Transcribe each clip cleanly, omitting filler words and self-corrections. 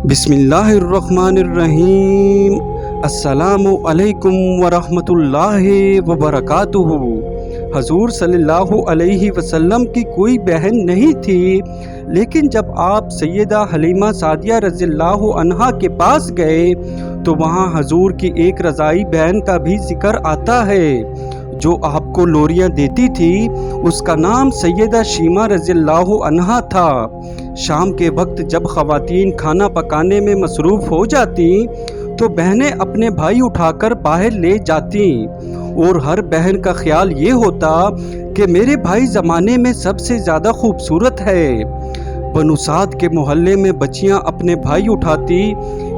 بسم اللہ الرحمن الرحیم۔ السلام علیکم ورحمۃ اللہ وبرکاتہ۔ حضور صلی اللہ علیہ وسلم کی کوئی بہن نہیں تھی، لیکن جب آپ سیدہ حلیمہ سعدیہ رضی اللہ عنہا کے پاس گئے تو وہاں حضور کی ایک رضائی بہن کا بھی ذکر آتا ہے جو آپ کو لوریاں دیتی تھی۔ اس کا نام سیدہ شیمہ رضی اللہ عنہا تھا۔ شام کے وقت جب خواتین کھانا پکانے میں مصروف ہو جاتی تو بہنیں اپنے بھائی اٹھا کر باہر لے جاتی، اور ہر بہن کا خیال یہ ہوتا کہ میرے بھائی زمانے میں سب سے زیادہ خوبصورت ہے۔ بنو سعد کے محلے میں بچیاں اپنے بھائی اٹھاتی،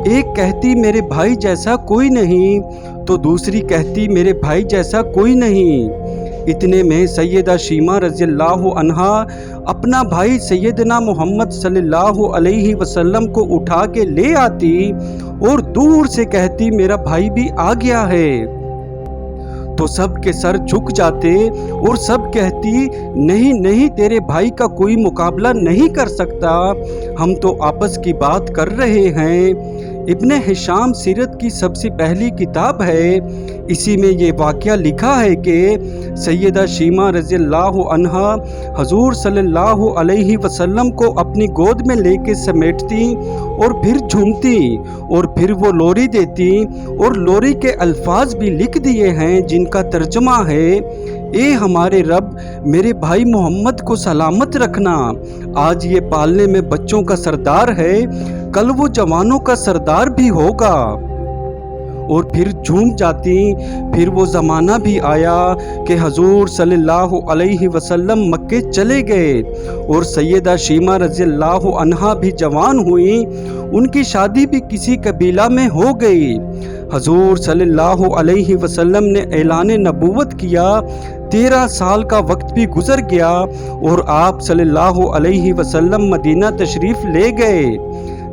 ایک کہتی میرے بھائی جیسا کوئی نہیں تو دوسری کہتی میرے بھائی جیسا کوئی نہیں۔ اتنے میں سیدہ شیمہ رضی اللہ عنہا اپنا بھائی سیدنا محمد صلی اللہ علیہ وسلم کو اٹھا کے لے آتی اور دور سے کہتی میرا بھائی بھی آ گیا ہے، تو سب کے سر جھک جاتے اور سب کہتی نہیں نہیں، تیرے بھائی کا کوئی مقابلہ نہیں کر سکتا، ہم تو آپس کی بات کر رہے ہیں۔ ابن ہشام سیرت کی سب سے پہلی کتاب ہے، اسی میں یہ واقعہ لکھا ہے کہ سیدہ شیمہ رضی اللہ عنہا حضور صلی اللہ علیہ وسلم کو اپنی گود میں لے کے سمیٹتی اور پھر جھومتی اور پھر وہ لوری دیتی، اور لوری کے الفاظ بھی لکھ دیے ہیں جن کا ترجمہ ہے، اے ہمارے رب، میرے بھائی محمد کو سلامت رکھنا، آج یہ پالنے میں بچوں کا سردار ہے، کل وہ جوانوں کا سردار بھی ہوگا۔ اور پھر جھوم جاتی۔ پھر وہ زمانہ بھی آیا کہ حضور صلی اللہ علیہ وسلم مکے چلے گئے اور سیدہ شیمہ رضی اللہ عنہا بھی جوان ہوئی، ان کی شادی بھی کسی قبیلہ میں ہو گئی۔ حضور صلی اللہ علیہ وسلم نے اعلان نبوت کیا، 13 سال کا وقت بھی گزر گیا اور آپ صلی اللہ علیہ وسلم مدینہ تشریف لے گئے۔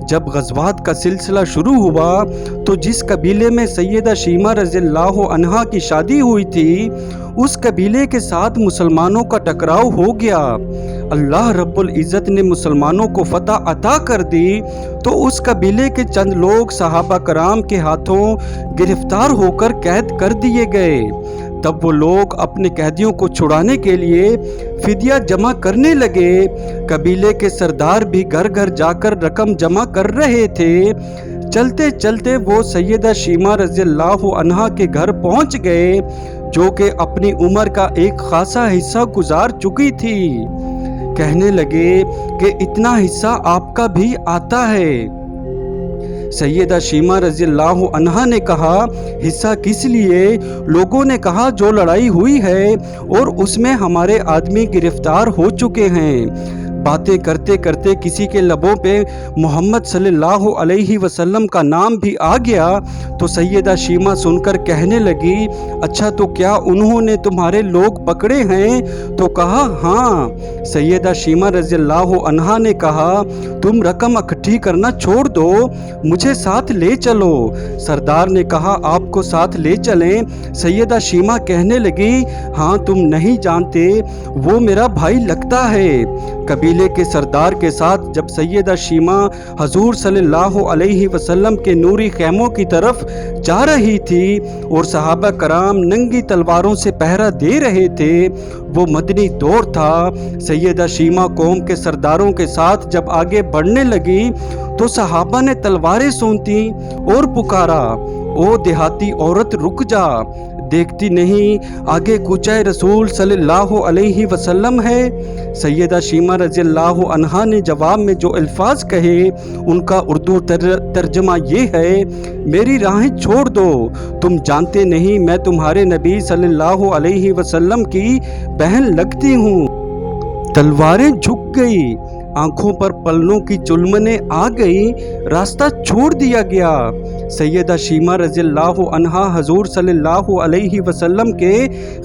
جب غزوات کا سلسلہ شروع ہوا تو جس قبیلے میں سیدہ شیمہ رضی اللہ عنہا کی شادی ہوئی تھی، اس قبیلے کے ساتھ مسلمانوں کا ٹکراؤ ہو گیا۔ اللہ رب العزت نے مسلمانوں کو فتح عطا کر دی تو اس قبیلے کے چند لوگ صحابہ کرام کے ہاتھوں گرفتار ہو کر قید کر دیے گئے۔ تب وہ لوگ اپنے قیدیوں کو چھڑانے کے لیے فدیہ جمع کرنے لگے۔ قبیلے کے سردار بھی گھر گھر جا کر رقم جمع کر رہے تھے۔ چلتے چلتے وہ سیدہ شیمہ رضی اللہ عنہا کے گھر پہنچ گئے، جو کہ اپنی عمر کا ایک خاصا حصہ گزار چکی تھی۔ کہنے لگے کہ اتنا حصہ آپ کا بھی آتا ہے۔ سیدہ شیمہ رضی اللہ عنہا نے کہا، حصہ کس لیے؟ لوگوں نے کہا جو لڑائی ہوئی ہے اور اس میں ہمارے آدمی گرفتار ہو چکے ہیں۔ باتیں کرتے کرتے کسی کے لبوں پہ محمد صلی اللہ علیہ وسلم کا نام بھی آ گیا تو سیدہ شیمہ سن کر کہنے لگی، اچھا تو کیا انہوں نے تمہارے لوگ پکڑے ہیں؟ تو کہا ہاں۔ سیدہ شیمہ رضی اللہ عنہا نے کہا، تم رقم اکٹھی کرنا چھوڑ دو، مجھے ساتھ لے چلو۔ سردار نے کہا آپ کو ساتھ لے چلیں؟ سیدہ شیمہ کہنے لگی، ہاں تم نہیں جانتے، وہ میرا بھائی لگتا ہے۔ قبیلے کے سردار کے ساتھ جب سیدہ شیمہ حضور صلی اللہ علیہ وسلم کے نوری خیموں کی طرف جا رہی تھی اور صحابہ کرام ننگی تلواروں سے پہرا دے رہے تھے، وہ مدنی دور تھا۔ سیدہ شیمہ قوم کے سرداروں کے ساتھ جب آگے بڑھنے لگی تو صحابہ نے تلواریں سونتی اور پکارا، او دیہاتی عورت رک جا، دیکھتی نہیں آگے کوچہ رسول صلی اللہ علیہ وسلم ہے؟ سیدہ شیمہ رضی اللہ عنہا نے جواب میں جو الفاظ کہے ان کا اردو ترجمہ یہ ہے، میری راہیں چھوڑ دو، تم جانتے نہیں میں تمہارے نبی صلی اللہ علیہ وسلم کی بہن لگتی ہوں۔ تلواریں جھک گئی، آنکھوں پر پلنوں کی چلمنیں آ گئی، راستہ چھوڑ دیا گیا۔ سیدہ شیمہ رضی اللہ عنہا حضور صلی اللہ علیہ وسلم کے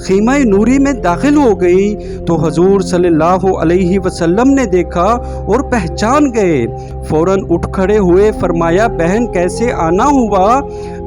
خیمہ نوری میں داخل ہو گئی تو حضور صلی اللہ علیہ وسلم نے دیکھا اور پہچان گئے، فوراً اٹھ کھڑے ہوئے، فرمایا بہن کیسے آنا ہوا؟